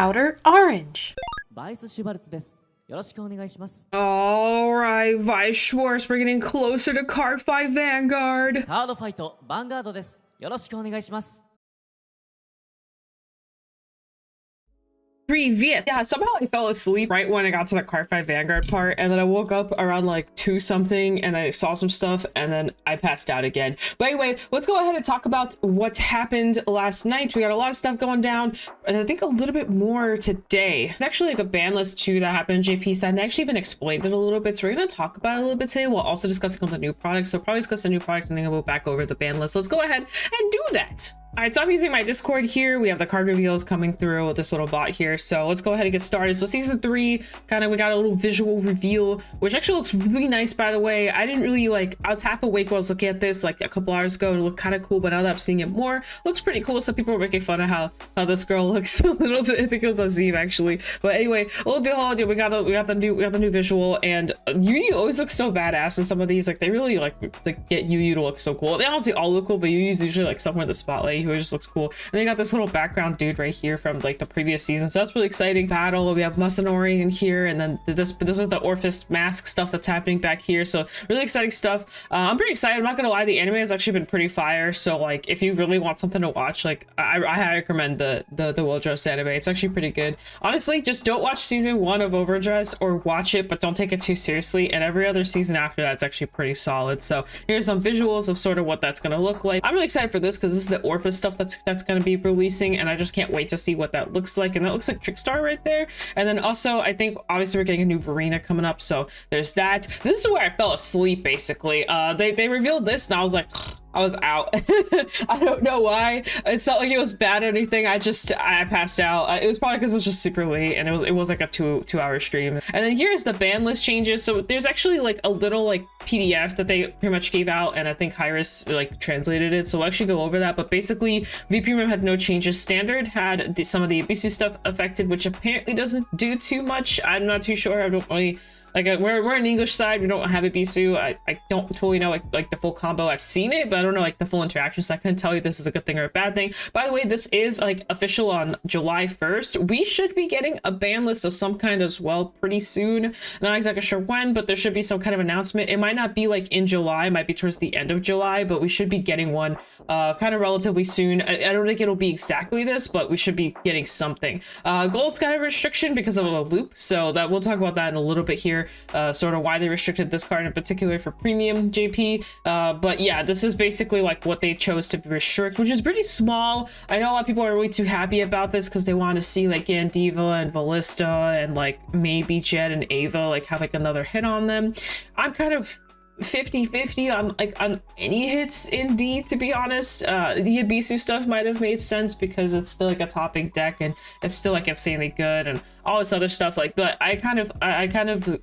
Outer Orange. バイス・シュバルツです。よろしくお願いします。 Alright, Vice Schwartz, we're getting closer to Card 5 Vanguard. カードファイト、ヴァンガードです。よろしくお願いします。 Привет. Yeah, somehow I fell asleep right when I got to the Card 5 Vanguard part, and then I woke up around like 2 something and I saw some stuff and then I passed out again. But anyway, let's go ahead and talk about what happened last night. We got a lot of stuff going down, and I think a little bit more today. It's actually like a ban list too that happened in JP side, and I actually even explained it a little bit, so we're going to talk about it a little bit today while also discussing all the new products. So probably discuss the new product and then we'll go back over the ban list. Let's go ahead and do that. All right, so I'm using my Discord here. We have the card reveals coming through with this little bot here. So let's go ahead and get started. So season 3, we got a little visual reveal, which actually looks really nice, by the way. I didn't really I was half awake while I was looking at this like a couple hours ago, and it looked kind of cool, but now that I'm seeing it more, looks pretty cool. Some people were making fun of how this girl looks a little bit. I think it was Azim actually. But anyway, lo and behold, we got the new visual, and Yu always looks so badass in some of these. Like they really get Yu to look so cool. They honestly all look cool, but Yu's usually like somewhere in the spotlight who just looks cool. And they got this little background dude right here from like the previous season, so that's really exciting. Battle, we have Masanori in here, and then this is the Orphist Mask stuff that's happening back here, so really exciting stuff. I'm pretty excited. I'm not gonna lie, the anime has actually been pretty fire, so like if you really want something to watch, like I highly recommend the overdress anime. It's actually pretty good. Honestly, just don't watch season 1 of overdress, or watch it but don't take it too seriously, and every other season after that's actually pretty solid. So here's some visuals of sort of what that's gonna look like. I'm really excited for this because this is the Orphist stuff that's going to be releasing, and I just can't wait to see what that looks like. And that looks like Trickstar right there. And then also I think obviously we're getting a new Vertia coming up, so there's that. This is where I fell asleep basically. They revealed this and I was like, I was out. I don't know why. It's not like it was bad or anything. I passed out. It was probably because it was just super late, and it was like a two-hour stream. And then here's the ban list changes. So there's actually like a little like PDF that they pretty much gave out, and I think Hyris like translated it. So we'll actually go over that. But basically, V Premium had no changes. Standard had some of the Abisu stuff affected, which apparently doesn't do too much. I'm not too sure. I don't really. Like we're an English side, we don't have a Bisu. I don't totally know like the full combo. I've seen it, but I don't know like the full interaction, so I couldn't tell you this is a good thing or a bad thing. By the way, this is like official on July 1st. We should be getting a ban list of some kind as well pretty soon. Not exactly sure when, but there should be some kind of announcement. It might not be like in July, it might be towards the end of July, but we should be getting one kind of relatively soon. I don't think it'll be exactly this, but we should be getting something. Gold's got a restriction because of a loop, so that we'll talk about that in a little bit here. Sort of why they restricted this card in particular for premium JP, but yeah, this is basically like what they chose to restrict, which is pretty small. I know a lot of people are really too happy about this because they want to see like Gandiva and Ballista and like maybe Jet and Ava like have like another hit on them. I'm kind of 50-50 on any hits in D, to be honest. The Abisu stuff might have made sense because it's still like a topping deck and it's still like insanely good and all this other stuff, like, but I kind of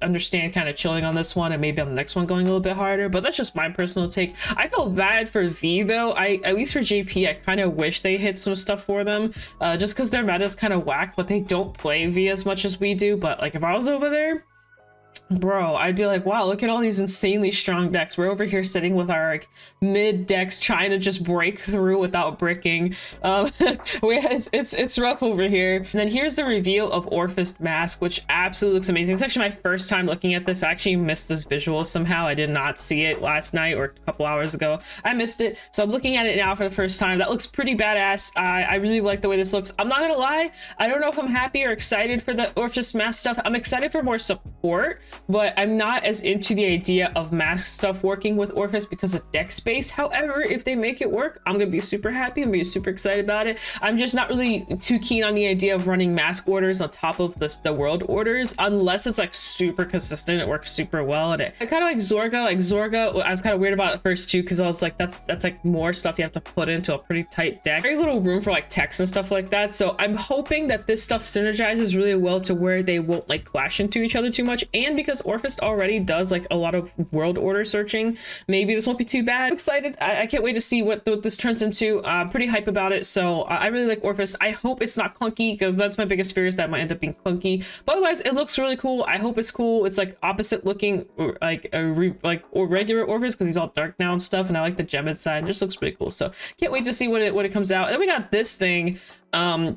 understand kind of chilling on this one and maybe on the next one going a little bit harder, but that's just my personal take. I feel bad for V though. At least for JP, I kind of wish they hit some stuff for them, just because their meta is kind of whack, but they don't play V as much as we do. But like if I was over there, bro, I'd be like, wow, look at all these insanely strong decks. We're over here sitting with our like mid decks trying to just break through without bricking. It's rough over here. And then here's the reveal of Orphist Mask, which absolutely looks amazing. It's actually my first time looking at this. I actually missed this visual somehow. I did not see it last night or a couple hours ago. I missed it, so I'm looking at it now for the first time. That looks pretty badass. I really like the way this looks. I'm not gonna lie, I don't know if I'm happy or excited for the Orphist Mask stuff. I'm excited for more support, but I'm not as into the idea of mask stuff working with Orphist because of deck space. However, if they make it work, I'm gonna be super happy. I'm gonna be super excited about it. I'm just not really too keen on the idea of running mask orders on top of the world orders unless it's like super consistent. It works super well. And I kind of like Zorga. Like Zorga, I was kind of weird about it first too because I was like, that's like more stuff you have to put into a pretty tight deck. Very little room for like text and stuff like that. So I'm hoping that this stuff synergizes really well to where they won't like clash into each other too much. And because Orphist already does like a lot of world order searching, maybe this won't be too bad. I'm excited. I can't wait to see what this turns into. I'm pretty hype about it. So I really like Orphist. I hope it's not clunky because that's my biggest fear, is that it might end up being clunky. But otherwise, it looks really cool. I hope it's cool. It's like opposite looking, like or regular Orphist because he's all dark now and stuff. And I like the gem inside. It just looks pretty cool. So can't wait to see what it comes out. And then we got this thing.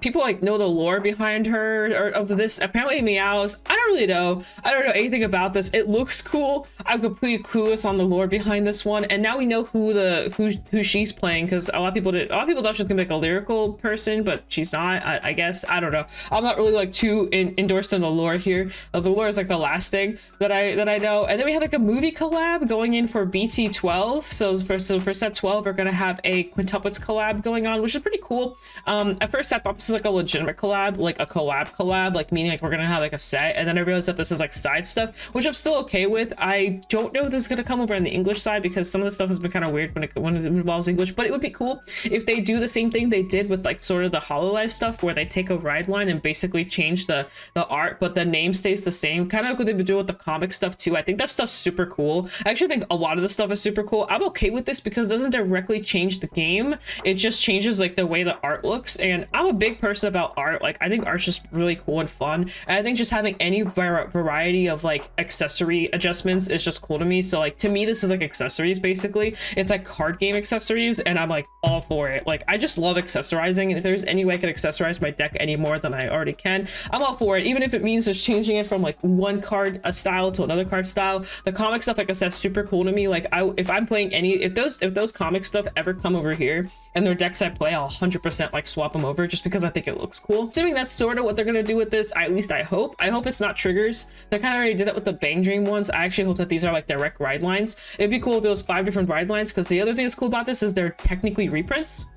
People like know the lore behind her or of this. Apparently Meows, I don't really know. I don't know anything about this. It looks cool. I'm completely clueless on the lore behind this one, and now we know who she's playing, because a lot of people thought she was gonna be like a lyrical person, but she's not. I guess, I don't know. I'm not really like too endorsed in the lore here. The lore is like the last thing that I know. And then we have like a movie collab going in for BT12. So for set 12, we're gonna have a Quintuplets collab going on, which is pretty cool. At first I thought this was like a legitimate collab, like a collab, like meaning like we're gonna have like a set, and then I realized that this is like side stuff, which I'm still okay with. I don't know if this is gonna come over on the English side, because some of the stuff has been kind of weird when it involves English, but it would be cool if they do the same thing they did with like sort of the Hololive stuff, where they take a ride line and basically change the art, but the name stays the same, kind of what they've been doing with the comic stuff too. I think that stuff's super cool. I actually think a lot of the stuff is super cool. I'm okay with this because it doesn't directly change the game, it just changes like the way the art looks, and I'm a big person about art. Like, I think art's just really cool and fun, and I think just having any variety of like accessory adjustments is just cool to me. So like, to me, this is like accessories basically. It's like card game accessories, and I'm like all for it. Like, I just love accessorizing, and if there's any way I could accessorize my deck any more than I already can, I'm all for it, even if it means just changing it from like one card style to another card style. The comic stuff, like I said, super cool to me. Like, if I'm playing if those comic stuff ever come over here and their decks I play, I'll 100% like swap them over, just because I think it looks cool. Assuming that's sort of what they're gonna do with this, at least I hope it's not triggers. They kind of already did that with the Bang Dream ones. I actually hope that these are like direct ride lines. It'd be cool if there was 5 different ride lines, because the other thing that's cool about this is they're technically reprints.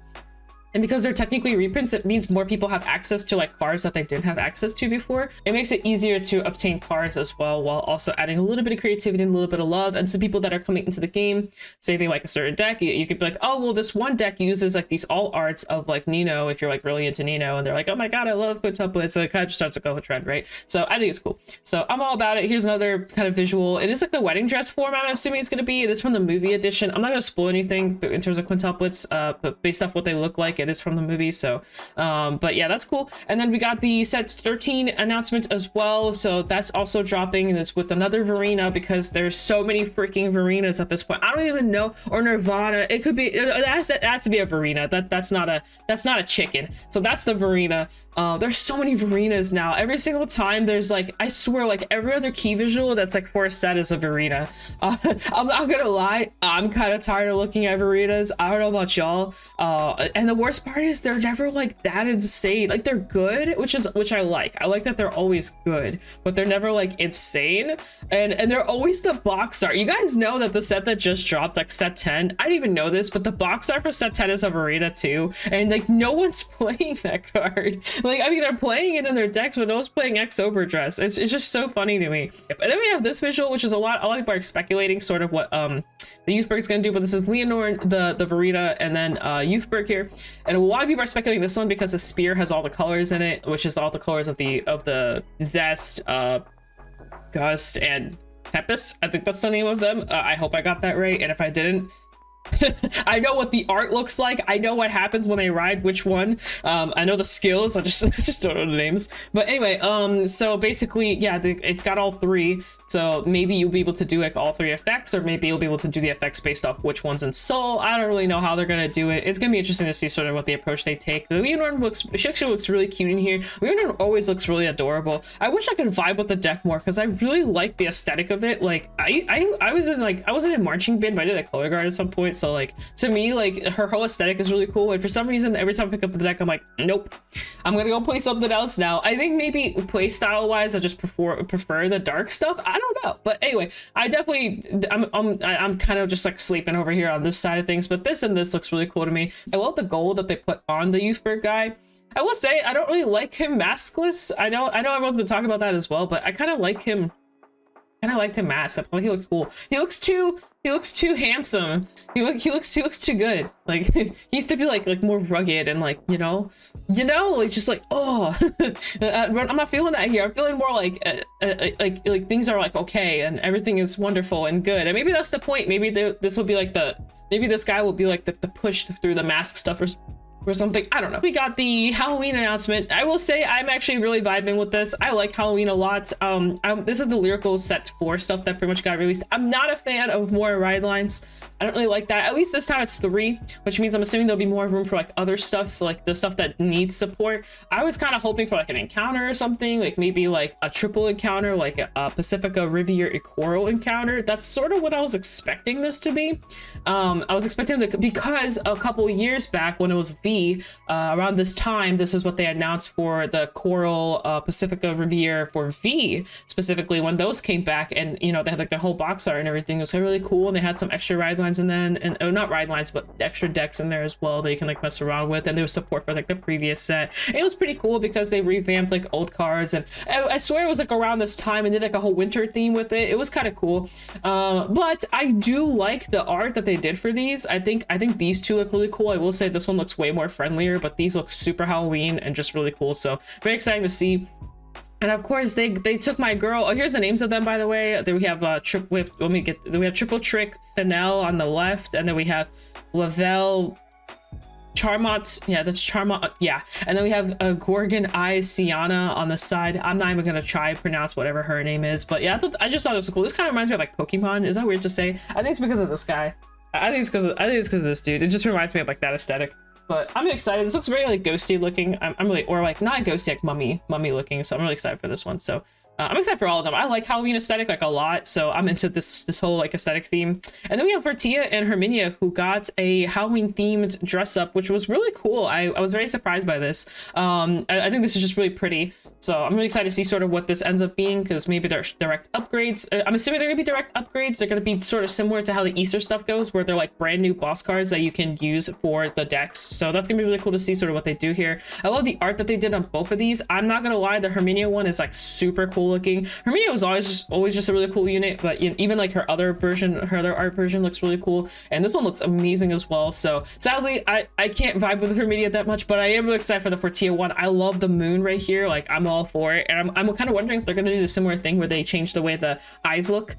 And because they're technically reprints, it means more people have access to like cards that they didn't have access to before. It makes it easier to obtain cards as well, while also adding a little bit of creativity and a little bit of love. And to people that are coming into the game, say they like a certain deck, you could be like, oh, well, this one deck uses like these all arts of like Nino, if you're like really into Nino, and they're like, oh my god, I love Quintuplets. So it kind of just starts to go a trend, right? So I think it's cool. So I'm all about it. Here's another kind of visual. It is like the wedding dress form, I'm assuming it's going to be. It is from the movie edition. I'm not going to spoil anything in terms of Quintuplets, but based off what they look like, it is from the movie. So but yeah, that's cool. And then we got the set 13 announcement as well, so that's also dropping this with another Verena, because there's so many freaking Verenas at this point. I don't even know, or Nirvana. It could be, it has to be a Verena. That's not a chicken. So that's the Verena. There's so many Verenas now. Every single time there's like, I swear, like every other key visual that's like for a set is a Verena. I'm not gonna lie, I'm kind of tired of looking at Verenas. I don't know about y'all. And the worst part is they're never like that insane. Like, they're good, which I like. I like that they're always good, but they're never like insane. And they're always the box art. You guys know that the set that just dropped, like set 10, I didn't even know this, but the box art for set 10 is a Verena too. And like, no one's playing that card. Like, I mean, they're playing it in their decks, but no one's playing X overdress. It's just so funny to me. And then we have this visual, which is a lot of people are speculating sort of what the Youthberg is going to do, but this is Leonore, the Verena, and then Youthberg here. And a lot of people are speculating this one because the spear has all the colors in it, which is all the colors of the Zest, Gust, and Tempest. I think that's the name of them. I hope I got that right, and if I didn't, I know what the art looks like. I know what happens when they ride which one. I know the skills. I just don't know the names. But anyway, so basically, yeah, it's got all 3. So maybe you'll be able to do like all 3 effects, or maybe you'll be able to do the effects based off which one's in Soul. I don't really know how they're gonna do it. It's gonna be interesting to see sort of what the approach they take. The Leonore she actually looks really cute in here. Leonore always looks really adorable. I wish I could vibe with the deck more, because I really like the aesthetic of it. Like, I wasn't in marching band, but I did a color guard at some point. So like, to me, like, her whole aesthetic is really cool. And for some reason, every time I pick up the deck, I'm like, nope, I'm gonna go play something else now. I think maybe play style wise, I just prefer the dark stuff. I don't know, but anyway, I'm kind of just like sleeping over here on this side of things, but this looks really cool to me. I love the gold that they put on the Youthberg guy. I will say I don't really like him maskless. I know everyone's been talking about that as well, but I kind of like him. I liked him masked. I thought he looked cool. He looks too handsome. He looks too good. Like, he used to be like more rugged and like, you know, like just like, oh. I'm not feeling that here. I'm feeling more like things are like okay and everything is wonderful and good. And maybe that's the point. Maybe this will be like maybe this guy will be like the push through the mask stuff or something. I don't know. We got the Halloween announcement. I will say I'm actually really vibing with this. I like Halloween a lot. This is the lyrical set 4 stuff that pretty much got released. I'm not a fan of more ride lines. I don't really like that. At least this time it's 3, which means I'm assuming there'll be more room for like other stuff, like the stuff that needs support. I was kind of hoping for like an encounter or something, like maybe like a triple encounter, like a Pacifica Riviera Coral encounter. That's sort of what I was expecting this to be. I was expecting because a couple years back when it was V, around this time, this is what they announced for the Coral Pacifica Riviera for V specifically, when those came back, and you know, they had like the whole box art and everything. It was really cool, and they had some extra ride lines and then, and not ride lines, but extra decks in there as well that you can like mess around with, and there was support for like the previous set. And it was pretty cool because they revamped like old cards, and I swear it was like around this time and did like a whole winter theme with it. It was kind of cool. But I do like the art that they did for these. I think these two look really cool. I will say this one looks way more friendlier, but these look super Halloween and just really cool. So very exciting to see. And of course they took my girl. Oh, here's the names of them, by the way. Then we have we have Triple Trick Fennel on the left, and then we have Lavelle Charmot. Yeah, that's Charmot. Yeah, and then we have Gorgon Eyes Sienna on the side. I'm not even gonna try and pronounce whatever her name is, but yeah, I just thought it was cool. This kind of reminds me of like Pokemon. Is that weird to say? I think it's because of this guy. I think it's because of this dude. It just reminds me of like that aesthetic. But I'm excited. This looks very like ghosty looking. I'm really, or like not ghosty, like mummy looking. So I'm really excited for this one. So I'm excited for all of them. I like Halloween aesthetic like a lot, so I'm into this whole like aesthetic theme. And then we have Vertia and Herminia, who got a Halloween themed dress up, which was really cool. I was very surprised by this. I think this is just really pretty. So I'm really excited to see sort of what this ends up being, because maybe they're direct upgrades. I'm assuming they're gonna be direct upgrades. They're gonna be sort of similar to how the Easter stuff goes, where they're like brand new boss cards that you can use for the decks. So that's gonna be really cool to see sort of what they do here. I love the art that they did on both of these. I'm not gonna lie, the Herminia one is like super cool looking. Herminia was always just a really cool unit, but even like her other art version looks really cool, and this one looks amazing as well. So sadly, I can't vibe with Herminia that much, but I am really excited for the Vertia one. I love the moon right here. Like I'm all for it, and I'm kind of wondering if they're gonna do a similar thing where they change the way the eyes look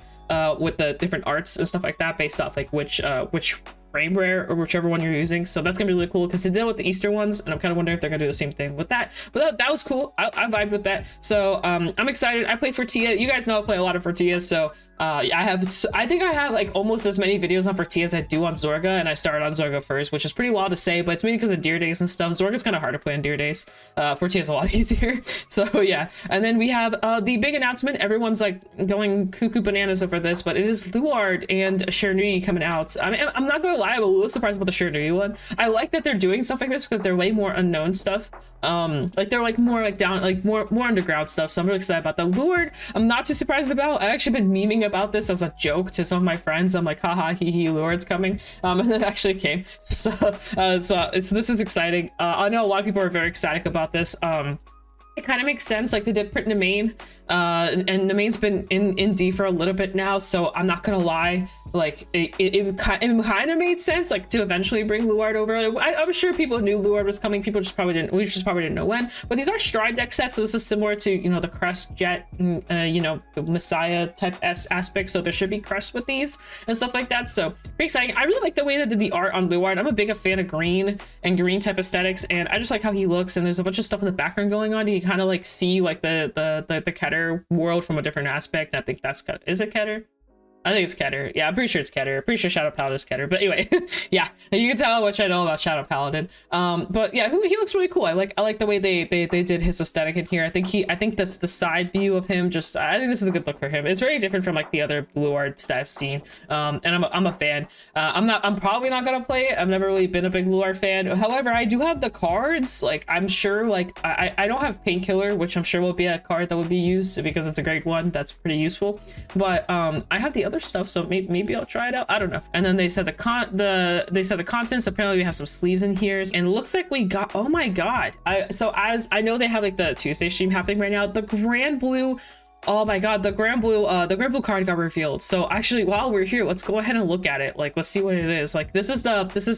with the different arts and stuff like that based off like which frame rare or whichever one you're using. So that's gonna be really cool, because they did with the Easter ones, and I'm kind of wondering if they're gonna do the same thing with that. But that was cool. I vibed with that. So I'm excited. I play Vertia. You guys know I play a lot of Vertia, so I think I have like almost as many videos on Vertia as I do on Zorga, and I started on Zorga first, which is pretty wild to say, but it's mainly because of Deer Days and stuff. Zorga's kind of hard to play on Deer Days. Vertia is a lot easier. So yeah, and then we have the big announcement. Everyone's like going cuckoo bananas over this, but it is Luard and Chernui coming out. I mean, I'm not gonna lie, I'm a little surprised about the Chernui one. I like that they're doing stuff like this because they're way more unknown stuff. Like they're like more like down, like more underground stuff. So I'm really excited about that. Luard, I'm not too surprised about. I've actually been memeing about this as a joke to some of my friends. I'm like, haha, hee hee, Luard's coming. And it actually came. So this is exciting. I know a lot of people are very ecstatic about this. It kind of makes sense, like they did print Nemain, and Nemain's been in D for a little bit now, so I'm not gonna lie, like it kind of made sense, like to eventually bring Luard over. Like, I'm sure people knew Luard was coming, we just probably didn't know when. But these are Stride deck sets, so this is similar to, you know, the Crest Jet, you know, the Messiah type aspect, so there should be Crest with these and stuff like that. So pretty exciting. I really like the way they did the art on Luard. I'm a big fan of green and green type aesthetics, and I just like how he looks, and there's a bunch of stuff in the background going on. You kind of like see like the Keter world from a different aspect. I think that's is it Keter? I think it's Keter. Yeah, I'm pretty sure it's Keter. I'm pretty sure Shadow Paladin is Keter. But anyway, yeah, you can tell how much I know about Shadow Paladin. But yeah, he looks really cool. I like the way they did his aesthetic in here. I think this the side view of him. I think this is a good look for him. It's very different from like the other Luard stuff I've seen. And I'm a fan. I'm probably not gonna play it. I've never really been a big Luard fan. However, I do have the cards. Like I'm sure, like I don't have Painkiller, which I'm sure will be a card that would be used because it's a great one. That's pretty useful. But I have the other stuff, so maybe I'll try it out. I don't know. And then they said they said the contents. Apparently we have some sleeves in here, and it looks like we got, oh my god. So as I know, they have like the Tuesday stream happening right now. The Grand Blue, oh my god, the Grand Blue card got revealed. So actually, while we're here, let's go ahead and look at it. Like, let's see what it is. Like, this is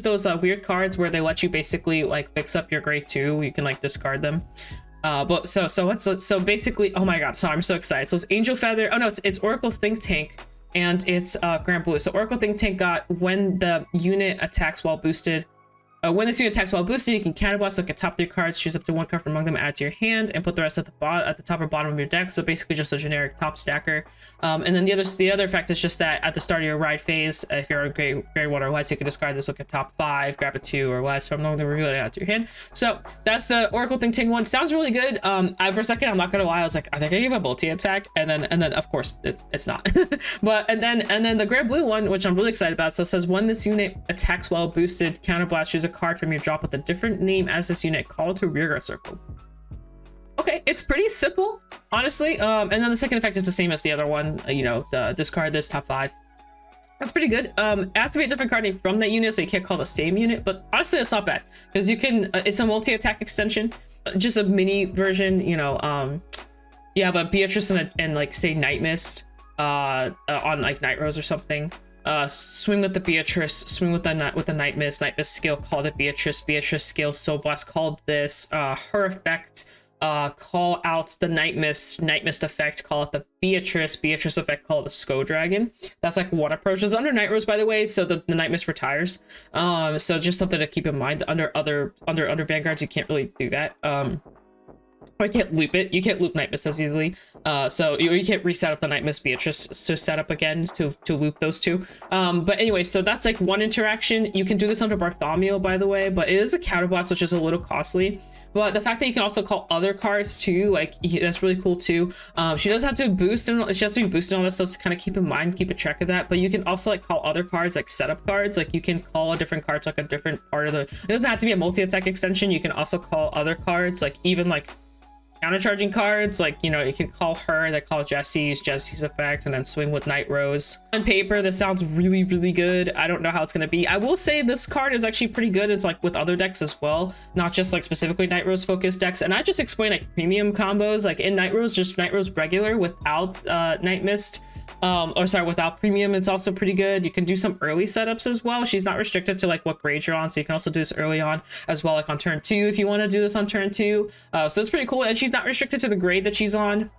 those weird cards where they let you basically like fix up your grade 2. You can like discard them. But so basically, oh my god, so I'm so excited. So it's Angel Feather. Oh no, it's Oracle Think Tank, and it's Grand Blue. So Oracle Think Tank got when the unit attacks while boosted. When this unit attacks while boosted, you can counterblast like a top 3 cards, choose up to 1 card from among them, add to your hand, and put the rest at the top or bottom of your deck. So basically just a generic top stacker. And then the other effect is just that at the start of your ride phase, if you're on grade 1 or less, you can discard this, look at top 5, grab a 2 or less from among them, reveal it out to your hand. So that's the Oracle Thing Ting one. Sounds really good. For a second, I'm not gonna lie, I was like, are they gonna give a multi-attack? And then of course it's not. But and then the Grand Blue one, which I'm really excited about, so it says when this unit attacks while boosted, counterblast, choose a card from your drop with a different name as this unit, call it to rearguard circle. Okay, it's pretty simple, honestly. And then the second effect is the same as the other one, you know, the discard this top 5. That's pretty good. It has to be a different card name from that unit, so you can't call the same unit, but honestly it's not bad because you can it's a multi-attack extension, just a mini version. You know, you have a Beatrice and like say Night Mist on like Night Rose or something. Swing with the Beatrice, swing with the Night Mist skill, call the Beatrice skill, Soul Blast, called this, her effect, call out the Night Mist effect, call it the Beatrice effect, call it the Sko Dragon. That's like one approach. It's under Night Rose, by the way, so the Night Mist retires. So just something to keep in mind. Under other Vanguards, you can't really do that. Or you can't loop it. You can't loop Night Mist as easily. So you can't reset up the Night Mist Beatrice to set up again to loop those two. But anyway, so that's like one interaction. You can do this under Bartholomew, by the way, but it is a counterblast, which is a little costly. But the fact that you can also call other cards too, like that's really cool too. She does have to boost and she has to be boosting all this stuff to kind of keep in mind, keep a track of that. But you can also like call other cards like setup cards. Like you can call a different card to like a different part of the. It doesn't have to be a multi-attack extension. You can also call other cards, like even like countercharging cards, like, you know, you can call her, they call Jessie, use Jessie's effect, and then swing with Night Rose. On paper, this sounds really, really good. I don't know how it's going to be. I will say this card is actually pretty good. It's like with other decks as well, not just like specifically Night Rose focused decks. And I just explained like premium combos, like in Night Rose, just Night Rose regular without Night Mist. Or sorry, without premium, it's also pretty good. You can do some early setups as well. She's not restricted to like what grade you're on, so you can also do this early on as well, like on turn 2 if you want to do this on turn 2. So that's pretty cool, and she's not restricted to the grade that she's on.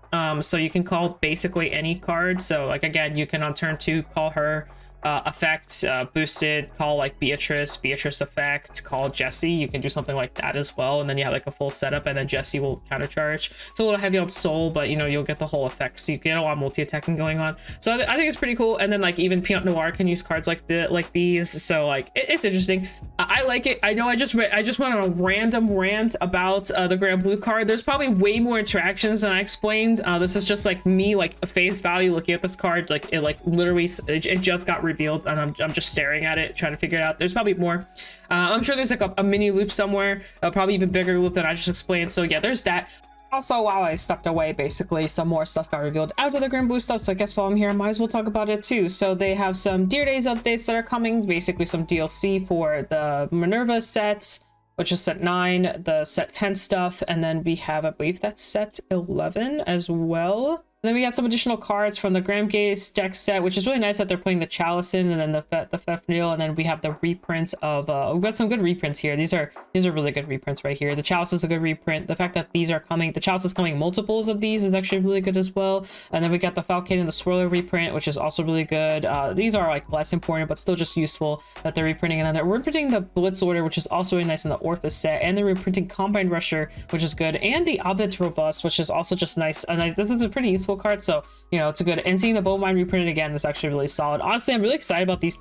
So you can call basically any card. So like again, you can on turn 2 call her effect, boosted, call like Beatrice effect, call Jessie. You can do something like that as well, and then you have like a full setup, and then Jessie will countercharge. It's a little heavy on Soul, but you know, you'll get the whole effect, so you get a lot of multi-attacking going on. So I think it's pretty cool. And then like even Pinot Noir can use cards like these, so like it's interesting. I like it. I know I just went on a random rant about the Grand Blue card. There's probably way more interactions than I explained. This is just like me, like a face value looking at this card, like it like literally it just got revealed, and I'm just staring at it trying to figure it out. There's probably more. I'm sure there's like a mini loop somewhere, probably even bigger loop than I just explained. So yeah, there's that. Also, while I stepped away, basically some more stuff got revealed out of the Grand Blue stuff, so I guess while I'm here I might as well talk about it too. So they have some Dear Days updates that are coming, basically some DLC for the Minerva set, which is set 9, the set 10 stuff, and then we have, I believe that's set 11 as well. And then we got some additional cards from the Graham Gates deck set, which is really nice that they're putting the Chalice in, and then the Fefnil, and then we have the reprints of we've got some good reprints here. These are really good reprints right here. The Chalice is a good reprint. The fact that these are coming, the Chalice is coming multiples of these is actually really good as well. And then we got the Falcon and the Swirler reprint, which is also really good. These are like less important, but still just useful that they're reprinting. And then they're reprinting the Blitz Order, which is also really nice in the Orphist set, and they're reprinting Combine Rusher, which is good, and the Abed Robust, which is also just nice. And this is a pretty useful card, so you know, it's a good. And seeing the Bovine reprinted again is actually really solid. Honestly, I'm really excited about these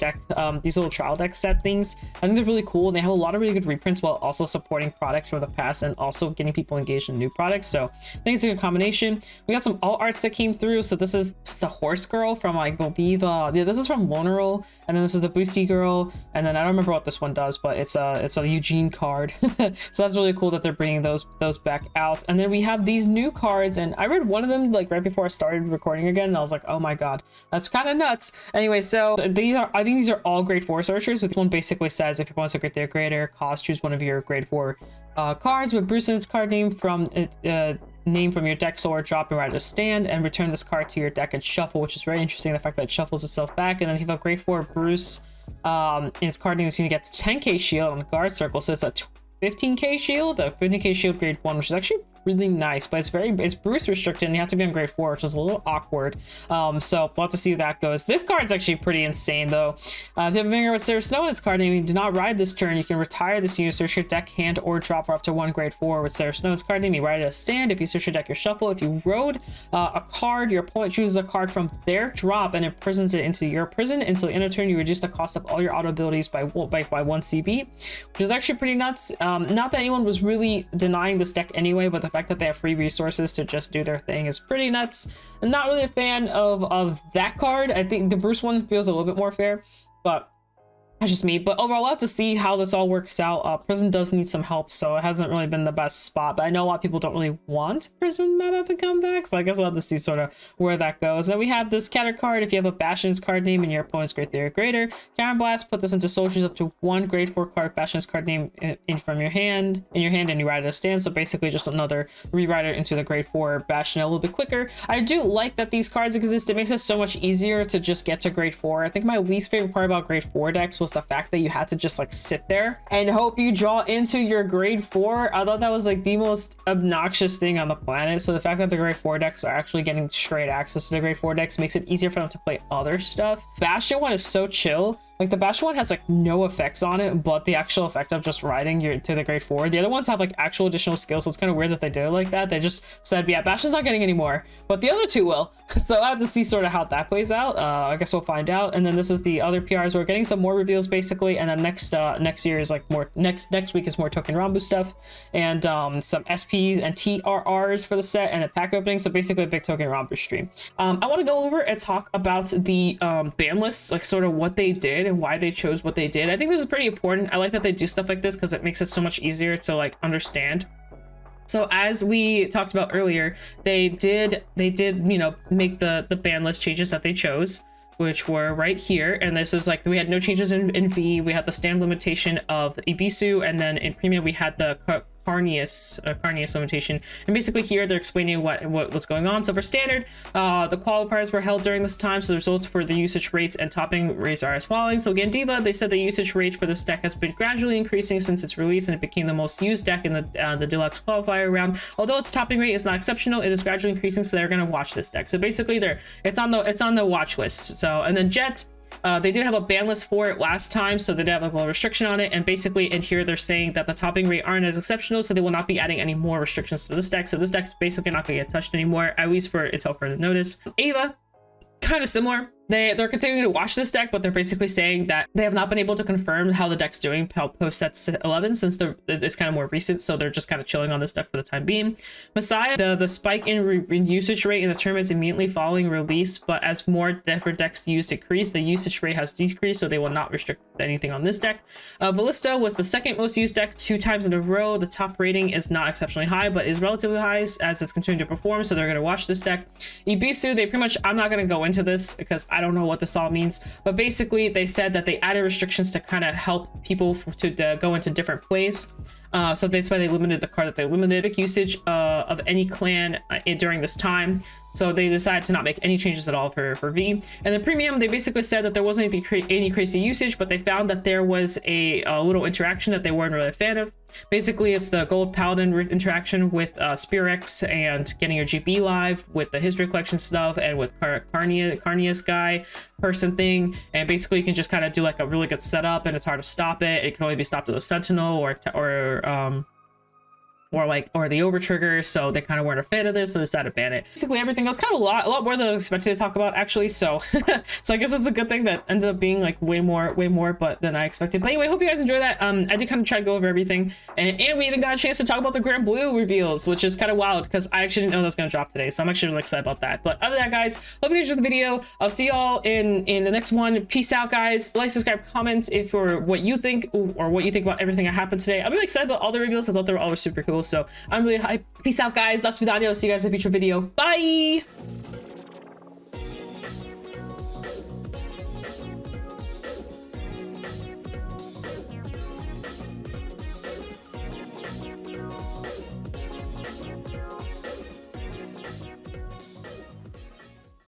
these little trial deck set things. I think they're really cool, and they have a lot of really good reprints while also supporting products from the past and also getting people engaged in new products. So I think it's a good combination. We got some alt arts that came through. So this is the Horse Girl from like Belviva. Yeah, this is from Loneral, and then this is the Boosty Girl, and then I don't remember what this one does, but it's a Eugene card. So that's really cool that they're bringing those back out. And then we have these new cards, and I read one of them like right before I started recording again, and I was like, oh my god, that's kind of nuts. Anyway, so I think these are all grade 4 searchers. So this one basically says if you want to grade their grader cost, choose one of your grade 4 cards with Bruce's card name from your deck or drop and write a stand, and return this card to your deck and shuffle, which is very interesting, the fact that it shuffles itself back. And then if you have a grade 4 Bruce in its card name, so you get 10k shield on the guard circle, so it's a 15k shield, a 15k shield grade 1, which is actually really nice, but it's boost restricted and you have to be on grade 4, which is a little awkward. So we'll have to see how that goes. This card's actually pretty insane though. If you have a Vanguard with Sarah Snow in its card name, you do not ride this turn, you can retire this unit, search your deck, hand, or drop her up to 1 grade 4 with Sarah Snow in its card name. You ride it as stand. If you search your deck, you shuffle. If you rode a card, your opponent chooses a card from their drop and imprisons it into your prison. Until the end of turn, you reduce the cost of all your auto abilities by 1 CB, which is actually pretty nuts. Not that anyone was really denying this deck anyway, but the fact that they have free resources to just do their thing is pretty nuts. I'm not really a fan of that card. I think the Bruce one feels a little bit more fair, but that's just me. But overall, we'll have to see how this all works out. Prison does need some help, so it hasn't really been the best spot, but I know a lot of people don't really want Prison meta to come back, so I guess we'll have to see sort of where that goes. Then we have this counter card. If you have a Bastion's card name and your opponent's grade 3 or greater, Counter Blast, put this into soldiers up to 1 grade 4 card Bastion's card name in from your hand, and you ride it as stand. So basically just another rewriter into the grade 4 Bastion a little bit quicker. I do like that these cards exist. It makes it so much easier to just get to grade 4. I think my least favorite part about grade 4 decks was the fact that you had to just like sit there and hope you draw into your grade 4. I thought that was like the most obnoxious thing on the planet. So the fact that the grade 4 decks are actually getting straight access to the grade 4 decks makes it easier for them to play other stuff. Bastion one is so chill. Like the Bastion one has like no effects on it, but the actual effect of just riding your to the grade 4. The other ones have like actual additional skills, so it's kind of weird that they did it like that. They just said, yeah, Bastion's not getting any more, but the other two will. So I have to see sort of how that plays out. I guess we'll find out. And then this is the other PRs. We're getting some more reveals basically, and then next year is like more next week is more Token Rambu stuff, and some SPs and TRRs for the set and a pack opening. So basically a big Token Rambu stream. I want to go over and talk about the ban lists, like sort of what they did and why they chose what they did. I think this is pretty important. I like that they do stuff like this because it makes it so much easier to like understand. So as we talked about earlier, they did you know, make the ban list changes that they chose, which were right here. And this is like, we had no changes in V. We had the stand limitation of Ibisu, and then in premium we had the Carnius limitation. And basically here they're explaining what's going on. So for standard, the qualifiers were held during this time, so the results for the usage rates and topping rates are as following. So again, Diva, they said the usage rate for this deck has been gradually increasing since its release, and it became the most used deck in the deluxe qualifier round. Although its topping rate is not exceptional, it is gradually increasing, so they're going to watch this deck. So basically it's on the watch list. So, and then Jet, they did have a ban list for it last time, so they did have a little restriction on it, and basically in here they're saying that the topping rate aren't as exceptional, so they will not be adding any more restrictions to this deck. So this deck's basically not going to get touched anymore, at least until further notice. Ava, kind of similar. They're continuing to watch this deck, but they're basically saying that they have not been able to confirm how the deck's doing post set 11 since it's kind of more recent, so they're just kind of chilling on this deck for the time being. Messiah, the spike in usage rate in the tournaments immediately following release, but as more different decks used increase, the usage rate has decreased, so they will not restrict anything on this deck. Ballista was the second most used deck 2 times in a row. The top rating is not exceptionally high, but is relatively high as it's continuing to perform, so they're going to watch this deck. Ibisu, they pretty much, I'm not going to go into this because I don't know what this all means, but basically they said that they added restrictions to kind of help people to go into different plays. So that's why they limited the card, that they limited usage of any clan during this time. So they decided to not make any changes at all for V. And the premium, they basically said that there wasn't any crazy usage, but they found that there was a little interaction that they weren't really a fan of. Basically, it's the Gold Paladin interaction with Spirex and getting your GP live with the history collection stuff and with Carnius guy person thing. And basically, you can just kind of do like a really good setup, and it's hard to stop it. It can only be stopped with a Sentinel or the over trigger, so they kind of weren't a fan of this, so they decided to ban it. Basically everything else, kind of a lot more than I was expected to talk about actually, so so I guess it's a good thing that ended up being like way more but than I expected. But anyway, hope you guys enjoy that. I did kind of try to go over everything, and we even got a chance to talk about the Grand Blue reveals, which is kind of wild because I actually didn't know that was going to drop today, so I'm actually really excited about that. But other than that, guys, hope you guys enjoyed the video. I'll see y'all in the next one. Peace out, guys. Like, subscribe, comment if for what you think or what you think about everything that happened today. I'm really excited about all the reveals. I thought they were all super cool, so I'm really hyped. Peace out, guys. That's Vidania. I'll see you guys in a future video. Bye.